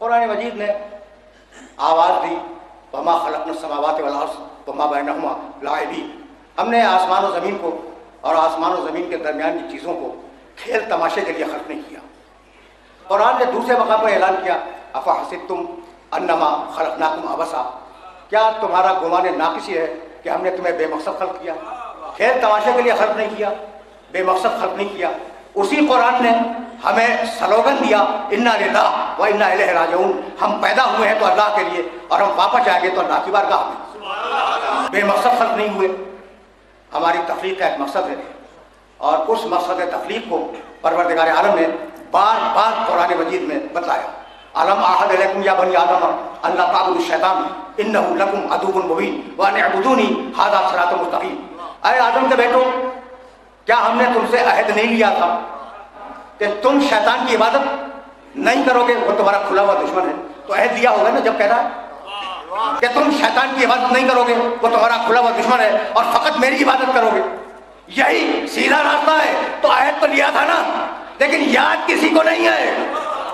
قرآن مجید نے آواز دی وما خلقنا السماوات والارض وما بینہما لاعبین، ہم نے آسمان و زمین کو اور آسمان و زمین کے درمیان کی چیزوں کو کھیل تماشے کے لیے خلق نہیں کیا۔ قرآن نے دوسرے مقام پر اعلان کیا افحسبتم انما خلقناکم عبثا، کیا تمہارا گمان ناقص یہ ہے کہ ہم نے تمہیں بے مقصد خلق کیا؟ کھیل تماشے کے لیے خلق نہیں کیا، بے مقصد خلق نہیں کیا۔ اسی قرآن نے ہمیں سلوگن دیا انا للہ و انا الیہ راجعون، ہم پیدا ہوئے ہیں تو اللہ کے لیے اور ہم واپس جائیں گے تو اللہ کی بارگاہ میں۔ بے مقصد خلق نہیں ہوئے، ہماری تخلیق کا ایک مقصد ہے، اور اس مقصد تخلیق کو پروردگار عالم نے بار بار قرآن مجید میں بتلایا۔ الم اعہد الیکم یا بنی آدم الا تعبدوا الشیطان انہ لکم عدو مبین وان اعبدونی ھذا صراط مستقیم۔ اے آدم کے بیٹو، کیا ہم نے تم سے عہد نہیں لیا تھا کہ تم شیطان کی عبادت نہیں کرو گے؟ وہ تمہارا کھلا ہوا دشمن ہے، تو عہد دیا ہوگا نا جب کہہ رہا ہے کہ تم شیطان کی عبادت نہیں کرو گے، وہ تمہارا کھلا ہوا دشمن ہے اور فقط میری عبادت کرو گے، یہی سیدھا راستہ ہے۔ تو عہد تو لیا تھا نا، لیکن یاد کسی کو نہیں ہے۔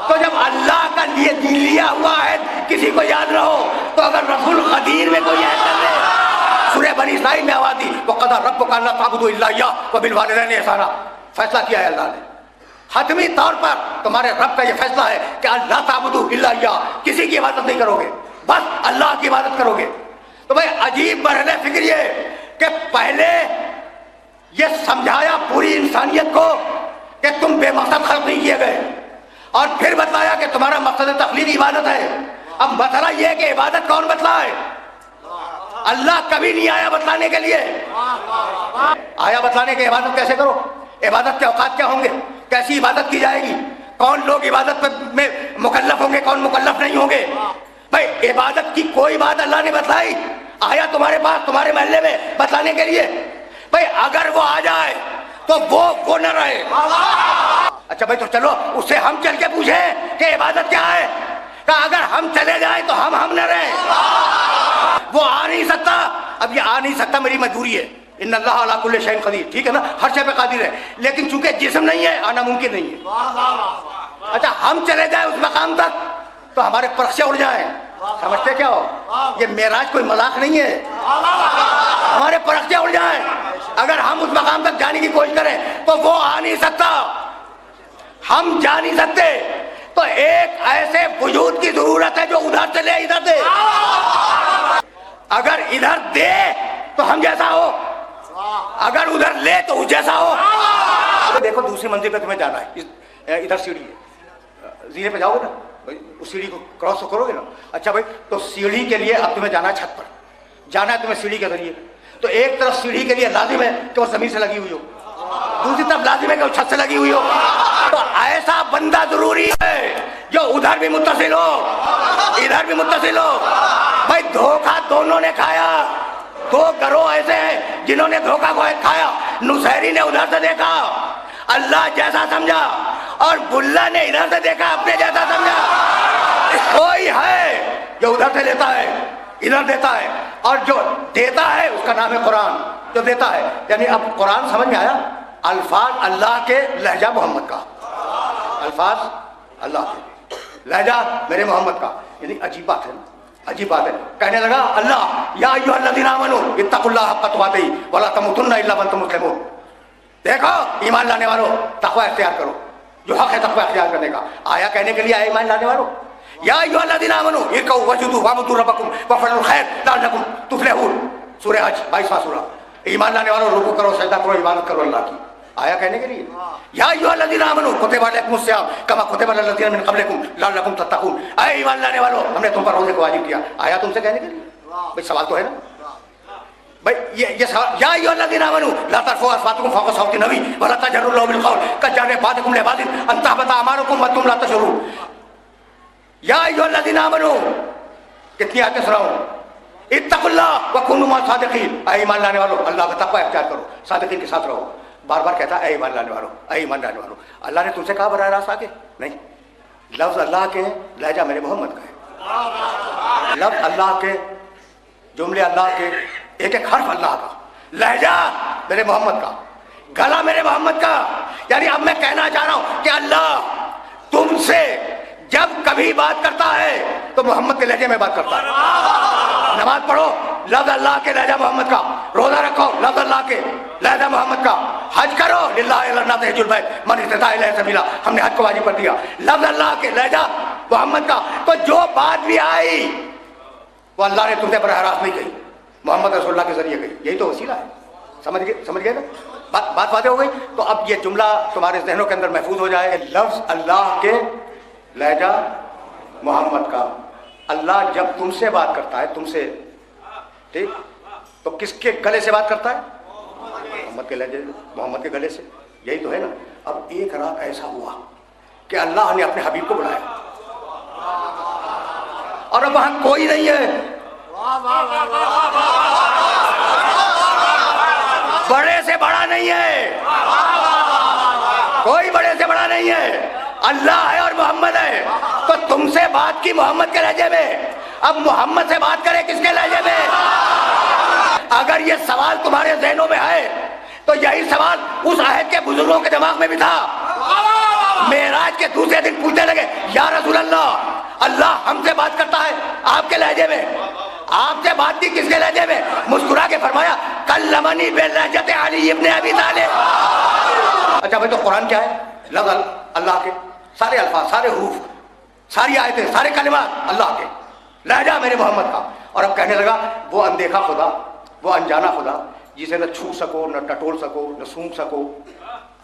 تو جب اللہ کا لیے لیا ہوا عہد کسی کو یاد نہ ہو، تو اگر رسول قدیر میں کوئی عہد کر لے، سورہ بنی اسرائیل میں آواز دی وَقَضَىٰ رَبُّكَ أَلَّا تَعْبُدُوا إِلَّا إِيَّاهُ وَبِالْوَالِدَيْنِ إِحْسَانًا، فیصلہ کیا ہے اللہ نے حتمی طور پر، تمہارے رب کا یہ فیصلہ ہے کہ اللہ تعبدوا الا إِيَّاهُ، کسی کی عبادت نہیں کرو گے، بس اللہ کی عبادت کرو گے۔ تو بھائی عجیب مرحلہ فکر یہ کہ پہلے یہ سمجھایا پوری انسانیت کو کہ تم بے مقصد خلق نہیں کیے گئے، اور پھر بتلایا کہ تمہارا مقصد تخلیق عبادت ہے۔ اب مسئلہ یہ ہے کہ عبادت کون بتلائے؟ اللہ کبھی نہیں آیا بتلانے کے لیے، آیا بتلانے کی عبادت کیسے کرو، عبادت کے اوقات کیا ہوں گے، کیسی عبادت کی جائے گی، کون لوگ عبادت میں مکلف ہوں گے، کون مکلف نہیں ہوں گے۔ بھائی عبادت کی کوئی بات اللہ نے بتلائی؟ آیا تمہارے پاس تمہارے محلے میں بتلانے کے لیے؟ بھائی اگر وہ آ جائے تو وہ نہ رہے۔ اچھا بھائی تو چلو اس سے ہم چل کے پوچھیں کہ عبادت کیا ہے، کہ اگر ہم چلے جائیں تو ہم نہ رہیں۔ وہ آ نہیں سکتا، اب یہ آ نہیں سکتا میری مجبوری ہے، ان اللہ علی کل شیء قدیر، ٹھیک ہے نا، ہر شے پہ قادر ہے، لیکن چونکہ جسم نہیں ہے آنا ممکن نہیں ہے۔ اچھا ہم چلے جائیں اس مقام تک تو ہمارے پرخچے اڑ جائیں، سمجھتے کیا ہو؟ یہ معراج کوئی مذاق نہیں ہے، ہمارے پرخچے اڑ جائیں، اگر ہم اس مقام تک جانے کی کوشش کریں تو وہ آ نہیں سکتا، ہم جا نہیں سکتے۔ تو ایک ایسے وجود کی ضرورت ہے جو ادھر سے لے ادھر دے، اگر ادھر دے تو ہم جیسا ہو، اگر ادھر لے تو اس جیسا ہو۔ دیکھو دوسری منزل پہ تمہیں جانا ہے، ادھر سیڑھی ہے، زیرے پہ جاؤ گے نا بھائی، اس سیڑھی کو کراس تو کرو گے نا۔ اچھا بھائی تو سیڑھی کے لیے اب تمہیں جانا ہے چھت پر، جانا ہے تمہیں سیڑھی کے ذریعے، تو ایک طرف سیڑھی کے لیے لازم ہے کہ وہ زمین سے لگی ہوئی ہو، دوسری طرف لازم ہے کہ وہ چھت سے لگی ہوئی ہو۔ تو ایسا بندہ ضروری ہے جو ادھر بھی متصل ہو ادھر بھی متصل ہو۔ بھائی دھوکہ دونوں نے کھایا، دو گروہ ایسے ہیں جنہوں نے دھوکہ کو کھایا۔ نصیری نے ادھر سے دیکھا اللہ جیسا سمجھا، اور بلا نے ادھر سے دیکھا اپنے جیسا سمجھا۔ کوئی ہے جو ادھر سے لیتا ہے ادھر دیتا ہے، اور جو دیتا ہے اس کا نام ہے قرآن، جو دیتا ہے۔ یعنی اب قرآن سمجھ میں آیا، الفاظ اللہ کے، لہجہ محمد کا، الفاظ اللہ کے، لہجہ میرے محمد کا، یعنی عجیب بات ہے، عجیب بات ہے۔ کہنے لگا اللہ یا ایھا الذین آمنوا اتقوا اللہ حق تقاتہ ولا تموتن الا وانتم مسلمون، دیکھو ایمان لانے والوں تقوی اختیار کرو، جو حق ہے تقوی اختیار کرنے کا۔ آیا کہنے کے لیے آئے ایمان لانے والوں، یا ایھا الذین آمنوا ارکعوا واسجدوا واعبدوا ربکم وافعلوا الخیر لعلکم تفلحون، سورہ حج 22واں سورہ۔ ایمان لانے والوں رکوع کرو، سجدہ کرو، عبادت کرو اللہ کی۔ آیا کہنے کے لیے یا ایھا الذین آمنوا کتب علیکم الصیام کما کتب علی الذین من قبلکم لعلکم تتقون، اے ایمان لانے والوں ہم نے تم پر روزے کو واجب کیا۔ آیا تم سے کہنے کے لیے؟ بھائی سوال تو ہے نا بھائی، یہ سوال، یا ایھا الذین آمنوا لا ترفعوا اصواتکم فوق صوت النبی ولا تجهروا له بالقول كجهر بعضکم لبعض ان تحبط اعمالکم وانتم لا تشعرون۔ یا ایھا الذین آمنوا، کتنی آیتیں سناؤں، اتقوا اللہ وکونوا مع الصادقین، اے ایمان لانے والوں اللہ کا تقوی اختیار کرو، صادقین کے ساتھ رہو۔ بار بار کہتا ہے اے ایمان لانے والوں، اے ایمان لانے والوں۔ اللہ نے تم سے کہا براہ راست آگے نہیں، لفظ اللہ کے ہیں، لہجہ میرے محمد کا ہے، لفظ اللہ کے، جملے اللہ کے، ایک ایک حرف اللہ کا، لہجہ میرے محمد کا، گلا میرے محمد کا۔ یعنی اب میں کہنا چاہ رہا ہوں کہ اللہ تم سے جب کبھی بات کرتا ہے کے لہجے میں بات کرتا ہے. نماز پڑھو لفظ اللہ کے لہجہ محمد کا, روزہ رکھو لفظ اللہ کے لہجہ محمد کا, حج کرو للہ الناس حج البیت من استطاع الیہ سبیلا, ہم نے حج کو واجب کر دیا لفظ اللہ کے لہجہ محمد کا. تو جو بات بھی آئی وہ اللہ نے تم سے براہ راست نہیں کہی, محمد رسول اللہ کے ذریعے کہی. یہی تو وسیلہ ہے. سمجھ گئے نا بات واضح ہو گئی. تو اب یہ جملہ تمہارے ذہنوں کے اندر محفوظ ہو جائے کہ لفظ اللہ کے لہجہ محمد کا. اللہ جب تم سے بات کرتا ہے, تم سے, ٹھیک, تو کس کے گلے سے بات کرتا ہے؟ محمد کے لہجے, محمد کے گلے سے. یہی تو ہے نا. اب ایک رات ایسا ہوا کہ اللہ نے اپنے حبیب کو بلایا اور اب وہاں کوئی نہیں ہے, بڑے سے بڑا نہیں ہے, کوئی بڑے سے بڑا نہیں ہے, اللہ ہے اور محمد ہے. تو تم سے بات کی محمد کے لہجے میں, اب محمد سے بات کرے کس کے لہجے میں؟ اگر یہ سوال تمہارے ذہنوں میں ہے تو یہی سوال اس عہد کے بزرگوں کے دماغ میں بھی تھا. معراج کے دوسرے دن پوچھنے لگے یا رسول اللہ, اللہ ہم سے بات کرتا ہے آپ کے لہجے میں, آپ سے بات کی کس کے لہجے میں؟ مسکرا کے فرمایا کلمنی بلہجۃ علی ابن ابی طالب. اچھا بھائی, تو قرآن کیا ہے؟ لفظ اللہ کے, سارے الفاظ, سارے حروف, ساری آیتیں, سارے کلمات اللہ کے, لہجہ میرے محمد کا. اور اب کہنے لگا وہ اندیکھا خدا, وہ انجانا خدا جسے نہ چھو سکو, نہ ٹٹول سکو, نہ سونگ سکو,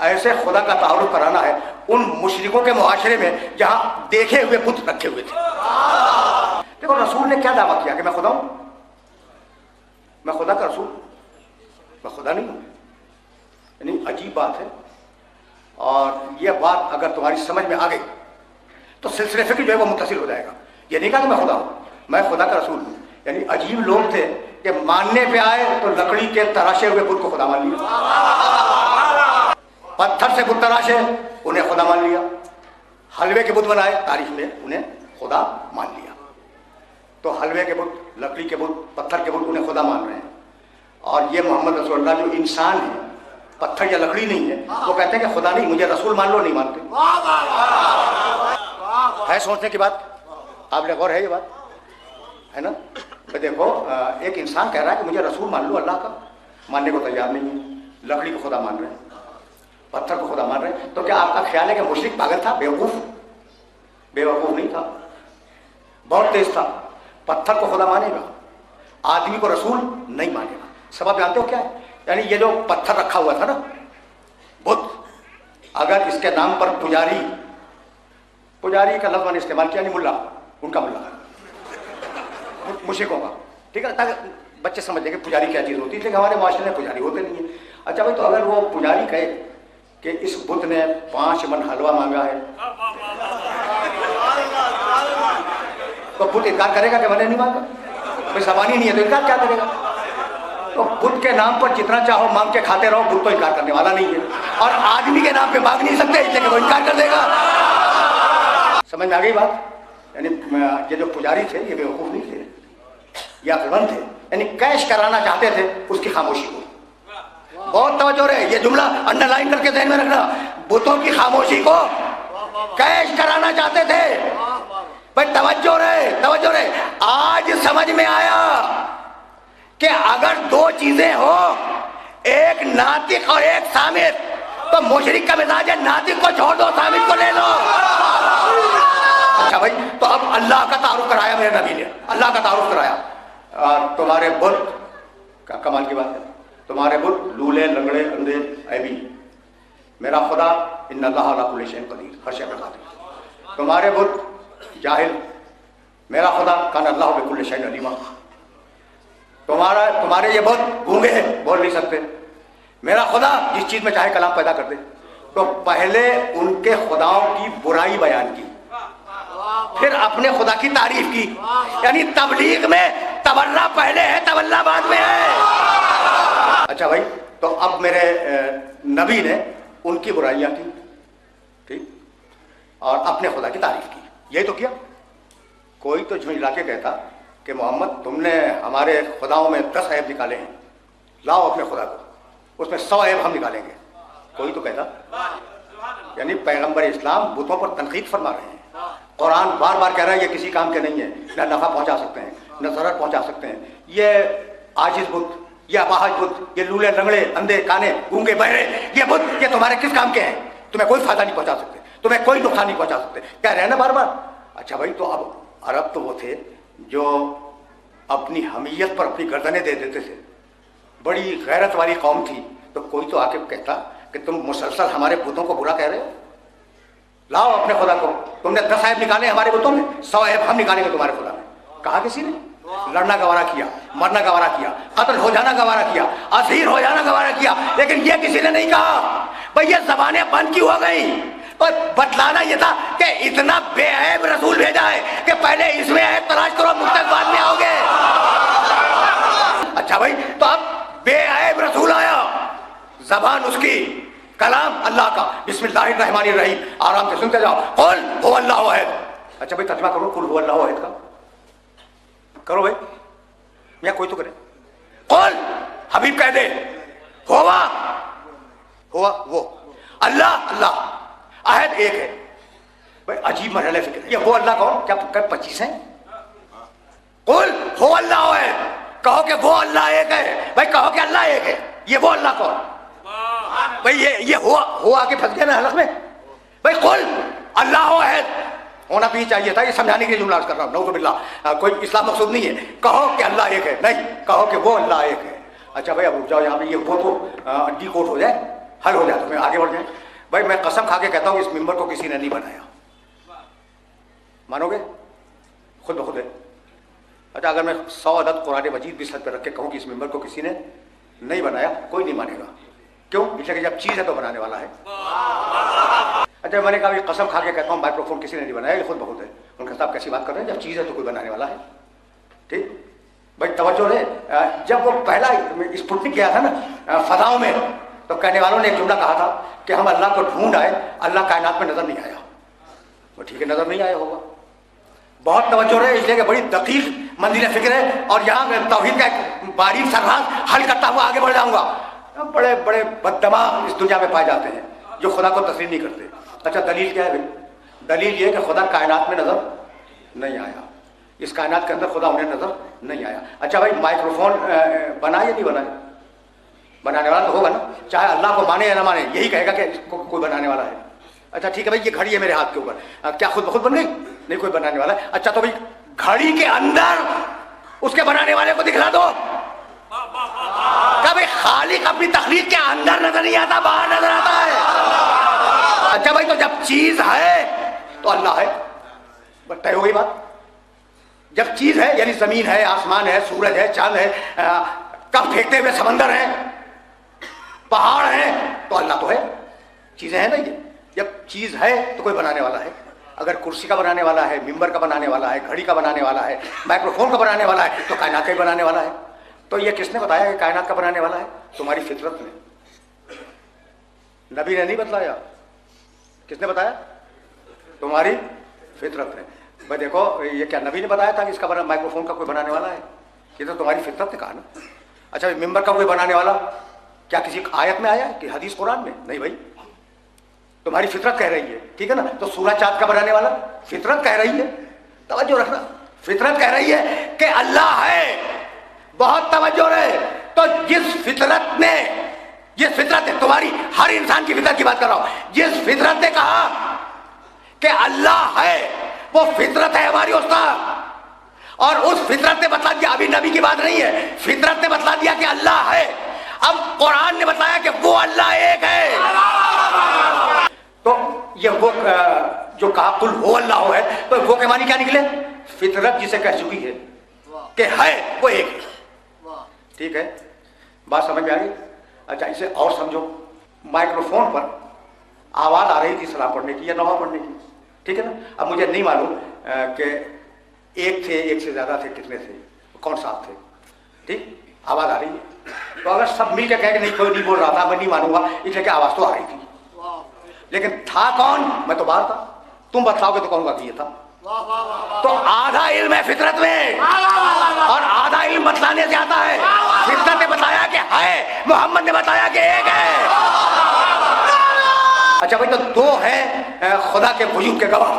ایسے خدا کا تعارف کرانا ہے ان مشرکوں کے معاشرے میں جہاں دیکھے ہوئے بت رکھے ہوئے تھے. دیکھو رسول نے کیا دعویٰ کیا کہ میں خدا ہوں, میں خدا کا رسول, میں خدا نہیں ہوں. یعنی عجیب بات ہے. اور یہ بات اگر تمہاری سمجھ میں آ گئی تو سلسلے فکر جو ہے وہ متصل ہو جائے گا. یہ نہیں کہا کہ میں خدا ہوں, میں خدا کا رسول ہوں. یعنی عجیب لوگ تھے کہ ماننے پہ آئے تو لکڑی کے تراشے ہوئے بت کو خدا مان لیا, پتھر سے بت تراشے انہیں خدا مان لیا, حلوے کے بت بنائے تاریخ میں انہیں خدا مان لیا. تو حلوے کے بت, لکڑی کے بت, پتھر کے بت انہیں خدا مان رہے ہیں. اور یہ محمد رسول اللہ جو انسان ہے, پتھر یا لکڑی نہیں ہے, وہ کہتے ہیں کہ خدا نہیں, مجھے رسول مان لو. نہیں مانتے. ہے سوچنے کی بات, آپ نے غور ہے یہ بات ہے نا. دیکھو ایک انسان کہہ رہا ہے کہ مجھے رسول مان لو, اللہ کا ماننے کو تیار نہیں ہے. لکڑی کو خدا مان رہے ہیں, پتھر کو خدا مان رہے ہیں. تو کیا آپ کا خیال ہے کہ مشرک پاگل تھا, بیوقوف؟ بیوقوف نہیں تھا, بہت تیز تھا. پتھر کو خدا مانے گا, آدمی کو رسول نہیں مانے گا. سبب جانتے ہو کیا ہے؟ یعنی یہ جو پتھر رکھا ہوا تھا نا بت, اگر اس کے نام پر پجاری, پجاری کا لفظ میں نے استعمال کیا, نہیں ملا, ان کا ملا مشرکوں کا, ٹھیک ہے, تاکہ بچے سمجھ لیں کہ پجاری کیا چیز ہوتی ہے. لیکن ہمارے معاشرے میں پجاری ہوتے نہیں ہیں. اچھا بھائی, تو اگر وہ پجاری کہے کہ اس بت نے 5 من حلوہ مانگا ہے تو بت انکار کرے گا کہ میں نے نہیں مانگا؟ بھائی زبانی نہیں ہے تو انکار کیا کرے گا؟ تو بت کے نام پر جتنا چاہو مانگ کے کھاتے رہو, بت تو انکار کرنے والا نہیں ہے. اور آدمی کے نام پہ مانگ نہیں سکتے اس لیے کہ وہ انکار کر دے گا. سمجھ میں آ گئی بات؟ یعنی یہ جو پجاری تھے یہ بیوقوف نہیں تھے, یہ عقلمند تھے. یعنی کیش کرانا چاہتے تھے اس کی خاموشی کو. بہت توجہ رہے, یہ جملہ انڈر لائن کر کے ذہن میں رکھنا. بتوں کی خاموشی کو کیش کرانا چاہتے تھے. بھائی توجہ رہے, توجہ رہے. آج سمجھ میں آیا کہ اگر 2 چیزیں ہو, ایک ناطق اور ایک سامت, تو مشرک کا مزاج ہے ناطق کو چھوڑ دو, سامت کو لے لو. اچھا بھائی, تو اب اللہ کا تعارف کرایا میرے نبی نے, اللہ کا تعارف کرایا. تمہارے بت کا کمال کی بات ہے, تمہارے بت لولے, لنگڑے, اندھے, عیبی. میرا خدا ان اللہ علی کل شیء قدیر, ہر شے پر قادر. تمہارے بت جاہل, میرا خدا کان اللہ بکل شیء علیما. تمہارے یہ بت گونگے ہیں, بول نہیں سکتے. میرا خدا جس چیز میں چاہے کلام پیدا کر دے. تو پہلے ان کے خداؤں کی برائی بیان کی, پھر اپنے خدا کی تعریف کی. یعنی تبلیغ میں تولہ پہلے ہے, تولہ بعد میں ہے. اچھا بھائی, تو اب میرے نبی نے ان کی برائیاں کی, ٹھیک, اور اپنے خدا کی تعریف کی. یہی تو کیا. کوئی تو جھنجھلا کے کہتا کہ محمد تم نے ہمارے خداؤں میں 10 عیب نکالے ہیں, لاؤ اپنے خدا کو, اس میں 100 عیب ہم نکالیں گے. کوئی تو کہتا. یعنی پیغمبر اسلام بتوں پر تنقید فرما رہے ہیں, قرآن بار بار کہہ رہا ہے یہ کسی کام کے نہیں ہے، نہ نفع پہنچا سکتے ہیں نہ ضرر پہنچا سکتے ہیں. یہ عاجز بت، یہ اپاہج بت، یہ لولے لنگڑے اندھے کانے گونگے بہرے، یہ بت یہ تمہارے کس کام کے ہیں؟ تمہیں کوئی فائدہ نہیں پہنچا سکتے، تمہیں کوئی نقصان نہیں پہنچا سکتے. کہہ رہے ہیں نا بار بار. اچھا بھائی، تو اب عرب تو وہ تھے جو اپنی حمیت پر اپنی گردنیں دے دیتے تھے، بڑی غیرت والی قوم تھی. تو کوئی تو آ کے کہتا کہ تم مسلسل ہمارے بتوں کو برا کہہ رہے ہو، لاؤ اپنے خدا کو. تم نے 10 عیب نکالے ہمارے بتوں میں، 100 عیب ہم نکالیں گے تمہارے خدا میں. کہا کسی نے؟ لڑنا گوارا کیا، مرنا گوارا کیا، قتل ہو جانا گوارا کیا، اسیر ہو جانا گوارا کیا، لیکن یہ کسی نے نہیں کہا بھئی یہ زبانیں بند کیوں ہو گئیں. اور بتلانا یہ تھا کہ اتنا بے عیب رسول بھیجا ہے کہ پہلے اس میں عیب تلاش کرو، مختلف بعد میں آؤ گے. اچھا بھائی، تو اب بے عیب رسول آیا، زبان اس کی، کلام اللہ کا، بسم اللہ الرحمن الرحیم. آرام سے سنتے جاؤ. قل هو اللہ احد. اچھا بھائی ترجمہ کرو قل هو اللہ احد کا، کرو بھائی، یا کوئی تو کرے. قل، حبیب کہہ دے، ہوا وہ، اللہ اللہ، احد ایک ہے. بھائی عجیب مرحلہ فکر ہے. یہ وہ اللہ کون؟ کیا 25 ہیں؟ قل هو اللہ احد، کہو کہ وہ اللہ ایک ہے. بھائی کہو کہ اللہ ایک ہے، یہ وہ اللہ کون؟ بھئی یہ ہوا کے پھنس گیا نا حلق میں. بھئی قل اللہ احد ہونا بھی چاہیے تھا. یہ سمجھانے کے لیے جملہ کر رہا ہوں، نعوذ باللہ، کوئی اسلام مقصود نہیں ہے. کہو کہ اللہ ایک ہے، نہیں، کہو کہ وہ اللہ ایک ہے. اچھا بھائی اب رک جاؤ یہاں پہ، یہ وہ تو ڈی کوٹ ہو جائے، حل ہو جائے، تمہیں آگے بڑھ جائیں. بھائی میں قسم کھا کے کہتا ہوں اس ممبر کو کسی نے نہیں بنایا. مانو گے؟ خود بخود ہے. اچھا اگر میں 100 عدد قرآن مجید بھی سر پہ رکھ کے کہوں کہ اس ممبر کو کسی نے نہیں بنایا، کوئی نہیں مانے گا. کیوں؟ اس لیے کہ جب چیز ہے تو بنانے والا ہے. اچھا میں نے کہا قسم کھا کے کہتا ہوں مائکرو فون کسی نے نہیں بنایا، یہ خود بخود ہے. ان کا صاحب کیسی بات کر رہے ہیں؟ جب چیز ہے تو کوئی بنانے والا ہے. ٹھیک بھائی توجہ رہے. جب وہ پہلا اسپوتنک گیا تھا نا فضاؤں میں، تو کہنے والوں نے ایک جملہ کہا تھا کہ ہم اللہ کو ڈھونڈ آئے، اللہ کائنات میں نظر نہیں آیا. وہ ٹھیک ہے، نظر نہیں آیا ہوگا. بہت توجہ رہے، اس لیے کہ بڑی دقیق منزل فکر ہے. اور یہاں میں توحید کا ایک باریک سرراز حل کرتا ہوا آگے بڑھ جاؤں گا. بڑے بڑے بددماغ اس دنیا میں پائے جاتے ہیں جو خدا کو تسلیم نہیں کرتے. اچھا دلیل کیا ہے بھائی؟ دلیل یہ ہے کہ خدا کائنات میں نظر نہیں آیا، اس کائنات کے اندر خدا انہیں نظر نہیں آیا. اچھا بھائی مائکرو فون بنا یا نہیں بنا؟ بنانے والا تو ہوگا نا، چاہے اللہ کو مانے یا نہ مانے، یہی کہے گا کہ اس کو کوئی بنانے والا ہے. اچھا ٹھیک ہے بھائی، یہ گھڑی ہے میرے ہاتھ کے اوپر، کیا خود بخود بن گئی؟ نہیں، کوئی بنانے والا ہے. اچھا تو بھائی گھڑی کے اندر اس کے بنانے والے کو دکھلا دو. کبھی خالق اپنی تخلیق کے اندر نظر نہیں آتا، باہر نظر آتا ہے. اچھا بھائی تو جب چیز ہے تو اللہ ہے، طے ہو گئی بات. جب چیز ہے یعنی زمین ہے، آسمان ہے، سورج ہے، چاند ہے، کب پھینکتے ہوئے سمندر ہے، پہاڑ ہیں، تو اللہ تو ہے. چیزیں ہیں نا یہ. جب چیز ہے تو کوئی بنانے والا ہے. اگر کرسی کا بنانے والا ہے، ممبر کا بنانے والا ہے، گھڑی کا بنانے والا ہے، مائکرو فون کا بنانے والا ہے، تو کائنات کا ہی بنانے والا ہے. تو یہ کس نے بتایا کہ کائنات کا بنانے والا ہے؟ تمہاری فطرت نے. نبی نے نہیں بتلایا. کس نے بتایا؟ تمہاری فطرت نے. بھائی دیکھو یہ کیا نبی نے بتایا تھا کہ اس کا مائکرو فون کا کوئی بنانے والا ہے؟ یہ تو تمہاری فطرت نے کہا نا. اچھا ممبر کا کوئی بنانے والا کیا کسی آیت میں آیا ہے کہ حدیث قرآن میں؟ نہیں بھائی، تمہاری فطرت کہہ رہی ہے. ٹھیک ہے نا. تو سورج چاند کا بنانے والا فطرت کہہ رہی ہے. توجہ رکھنا، فطرت کہہ رہی ہے کہ اللہ ہے. بہت توجہ رہے. تو جس فطرت نے، جس فطرت نے، تمہاری ہر انسان کی فطرت کی بات کر رہا ہوں، جس فطرت نے کہا کہ اللہ ہے، وہ فطرت ہے ہماری استاد. اور اس فطرت نے بتلا دیا، ابھی نبی کی بات نہیں ہے، فطرت نے بتلا دیا کہ اللہ ہے. اب قرآن نے بتایا کہ وہ اللہ ایک ہے. تو یہ وہ جو کہا قل هو اللہ ہے، تو وہ کے معنی کیا نکلے؟ فطرت جسے کہہ چکی ہے کہ ہے وہ ایک ہے. ٹھیک ہے، بات سمجھ میں آ گئی. اچھا اسے اور سمجھو. مائکرو فون پر آواز آ رہی تھی سلام پڑھنے کی یا نوحہ پڑھنے کی. ٹھیک ہے نا. اب مجھے نہیں معلوم کہ ایک تھے، ایک سے زیادہ تھے، کتنے تھے، کون صاحب تھے. ٹھیک، آواز آ رہی ہے. تو اگر سب مل کے کہے کہ نہیں کوئی نہیں بول رہا تھا، میں نہیں مانوں گا، اس لیے کہ آواز تو آ رہی تھی. لیکن تھا کون؟ میں تو باہر تھا. تم بتلاؤ گے تو کہوں گا کہ یہ تھا. تو آدھا علم ہے فطرت میں اور آدھا علم بتلانے سے آتا ہے. فطرت نے بتایا کہ ہے، محمد نے بتایا کہ ایک ہے. اچھا بھائی تو دو ہیں خدا کے وجود کے گواہ.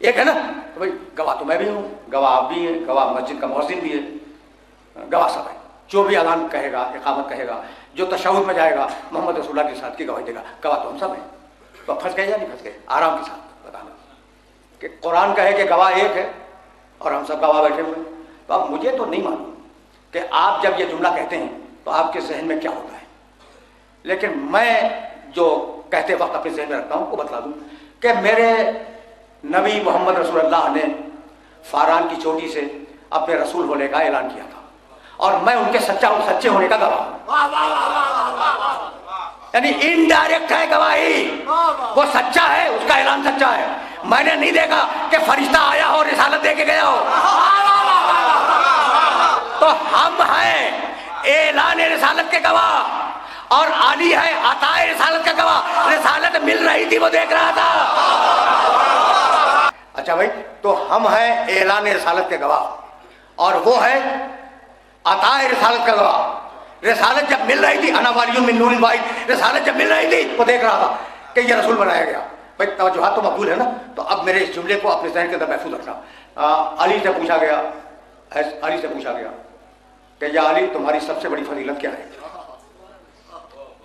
ایک ہے نا تو بھائی گواہ تو میں بھی ہوں، گواہ آپ بھی ہیں، گواہ مسجد کا مؤذن بھی ہے، گواہ سب ہے. جو بھی اذان کہے گا، اقامت کہے گا، جو تشہد میں جائے گا محمد رسول اللہ کے ساتھ کی گواہی دے گا، گواہ تو ہم سب ہیں. تو پھنس گئے یا نہیں پھنس گئے؟ آرام کے ساتھ بتانا کہ قرآن کہے کہ گواہ ایک ہے اور ہم سب گواہ بیٹھے ہوئے. تو اب مجھے تو نہیں معلوم کہ آپ جب یہ جملہ کہتے ہیں تو آپ کے ذہن میں کیا ہوتا ہے، لیکن میں جو کہتے وقت اپنے ذہن میں رکھتا ہوں وہ بتلا دوں کہ میرے نبی محمد رسول اللہ نے فاران کی چوٹی سے اپنے رسول ہونے کا اعلان کیا تھا اور میں ان کے سچے ہونے کا گواہ ہوں. یعنی انڈائریکٹ ہے گواہی، وہ سچا ہے، اس کا اعلان سچا ہے. میں نے نہیں دیکھا کہ فرشتہ آیا ہو رسالت دے کے گیا ہو. تو ہم ہیں اعلان رسالت کے گواہ اور علی ہے عطا رسالت کا گواہ. رسالت مل رہی تھی، وہ دیکھ رہا تھا. اچھا بھائی، تو ہم ہیں اعلان رسالت کے گواہ اور وہ ہے عطا رسالت کا گواہ. رسالت جب مل رہی تھی، انا والی من نور واحد، رسالت جب مل رہی تھی وہ دیکھ رہا تھا کہ یہ رسول بنایا گیا. بھائی توجہات تو مقبول ہے نا. تو اب میرے اس جملے کو اپنے ذہن کے اندر محفوظ رکھنا. علی سے پوچھا گیا کہ یا علی تمہاری سب سے بڑی فضیلت کیا ہے؟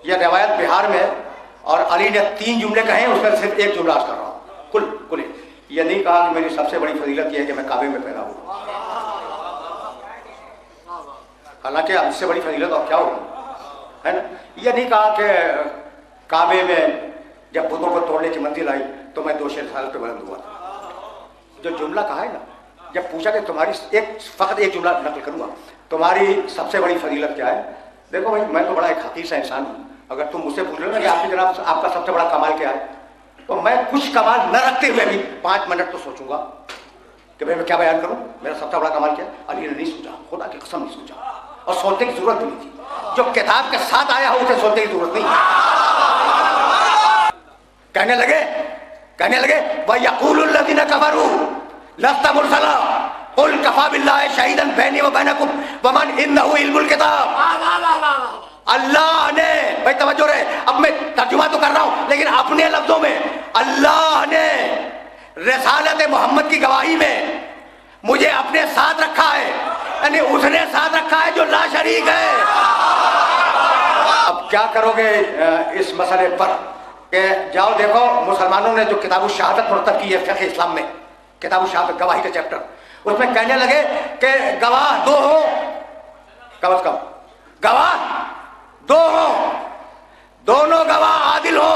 یہ روایت بہار میں ہے اور علی نے 3 جملے کہے ہیں، اس میں صرف ایک جملہ عرض کر رہا ہوں. کل یہ نہیں کہا کہ میری سب سے بڑی فضیلت یہ ہے کہ میں کعبے میں پیدا ہوں، حالانکہ اس سے بڑی فضیلت اور کیا ہوگی، ہے نا. یہ نہیں کہا کہ کعبے میں جب بتوں کو توڑنے کی منزل آئی تو میں 2 رسالت پہ بلند ہوا تھا. جو جملہ کہا ہے نا، جب پوچھا کہ تمہاری فقط ایک جملہ نقل کروں گا، تمہاری سب سے بڑی فضیلت کیا ہے؟ دیکھو بھائی، میں تو بڑا ایک حقیر سا انسان ہوں. اگر تم مجھ سے پوچھ رہے ہو نا کہ آپ کی جناب آپ کا سب سے بڑا کمال کیا ہے، تو میں کچھ کمال نہ رکھتے ہوئے بھی 5 منٹ تو سوچوں گا کہ میں کیا بیان کروں. میرا سب سے بڑا کمال کیا ہے؟ علی نے نہیں سوچا، خدا کی قسم نہیں سوچا، اور سوچنے کی ضرورت بھی نہیں تھی. جو کتاب کے ساتھ آیا ہو اسے سوچنے کی ضرورت نہیں. کہنے لگے وَيَقُولُ الَّذِينَ كَفَرُوا لَسْتَ مُرْسَلًا قُلْ كَفَىٰ بِاللَّهِ شَهِيدًا بَيْنِي وَبَيْنَكُمْ وَمَنْ عِندَهُ عِلْمُ الْكِتَابِ. اللہ نے، بھائی توجہ رہے، اب میں ترجمہ تو کر رہا ہوں لیکن اپنے لفظوں میں، اللہ نے رسالت محمد کی گواہی میں مجھے اپنے ساتھ رکھا ہے، یعنی اس نے ساتھ رکھا ہے جو لا شریک ہے. اب کیا کرو گے اس مسئلے پر کہ جاؤ دیکھو مسلمانوں نے جو کتاب الشہادت مرتب کی ہے فقہ اسلام میں، کتاب الشہادت گواہی کا چیپٹر، اس میں کہنے لگے کہ گواہ 2 ہو، کم از کم گواہ 2 ہو، دونوں گواہ عادل ہو،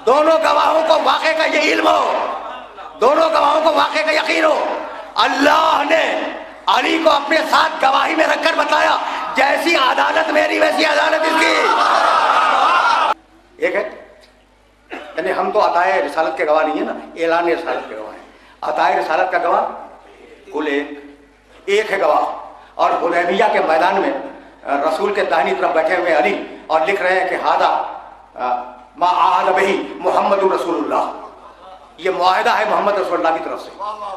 دونوں گواہوں کو واقعے کا یہ علم ہو، دونوں گواہوں کو واقعے کا یقین ہو. اللہ نے علی کو اپنے ساتھ گواہی میں رکھ کر بتایا جیسی عدالت میری ویسی عدالت اس کی. ایک ہے، یعنی ہم تو عطائے رسالت کے گواہ نہیں ہیں نا، اعلان رسالت کے گواہ ہیں. عطائے رسالت کا گواہ کل ایک ہے گواہ. اور حدیبیہ کے میدان میں رسول کے داہنی طرف بیٹھے ہوئے علی اور لکھ رہے ہیں کہ ہادہ ما عاہد بہ محمد رسول اللہ، یہ معاہدہ ہے محمد رسول اللہ کی طرف سے.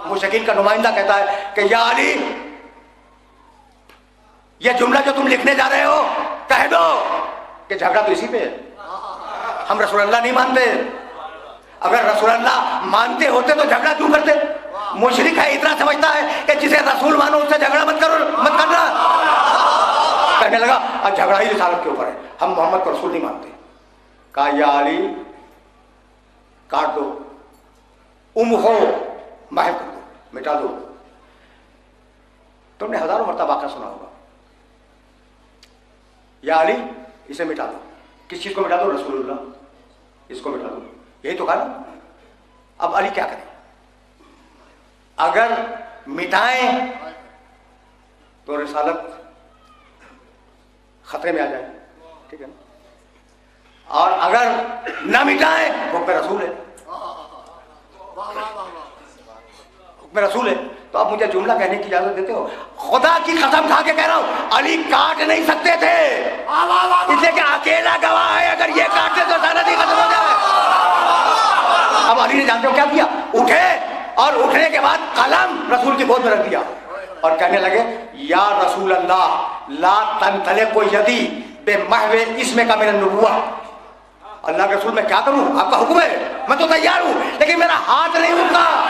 مشرکین کا نمائندہ کہتا ہے کہ یا علی یہ جملہ جو تم لکھنے جا رہے ہو کہہ دو کہ جھگڑا تو اسی پہ ہے، ہم رسول اللہ نہیں مانتے. اگر رسول اللہ مانتے ہوتے تو جھگڑا کیوں کرتے؟ مشرک ہے اتنا سمجھتا ہے کہ جسے رسول مانو اس سے جھگڑا مت کرنا. کہنے لگا جھگڑا ہی رسالت کے اوپر ہے، ہم محمد کو رسول نہیں مانتے. کہا یا علی کاٹ دو، ہو محو کر دو، مٹا دو. تم نے ہزاروں مرتبہ واقعہ سنا ہوگا. یا علی اسے مٹا دو. کس چیز کو مٹا دو؟ رسول اللہ، اس کو مٹا دو. یہی تو کہا نا. اب علی کیا کریں؟ اگر مٹائیں تو رسالت خطرے میں آ جائے، ٹھیک ہے نا، اور اگر نہ مٹائیں حکم رسول ہے، حکم رسول ہے. تو اب مجھے جملہ کہنے کی اجازت دیتے ہو؟ خدا کی قسم کھا کے کہہ رہا ہوں علی کاٹ نہیں سکتے تھے، اس لیے کہ اکیلا گواہ ہے، اگر یہ کاٹتے تو رسالت ہی ختم ہو جائے. اب علی نے جانتے ہو کیا کیا؟ اٹھے اور اٹھنے کے بعد قلم رسول کی گود میں رکھ دیا اور کہنے لگے یا رسول اللہ لا تنطلق یدی بمحو اسمک من النبوہ. اللہ کے رسول میں کیا کروں؟ آپ کا حکم ہے، میں تو تیار ہوں، لیکن میرا ہاتھ نہیں اٹھتا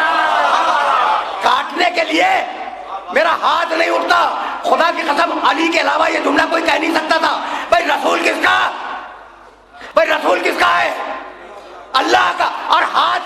کاٹنے کے لیے، میرا ہاتھ نہیں اٹھتا۔ خدا کی قسم علی کے علاوہ یہ جملہ کوئی کہہ نہیں سکتا تھا۔ بھائی رسول کس کا؟ بھائی رسول کس کا ہے؟ اللہ کا۔ اور ہاتھ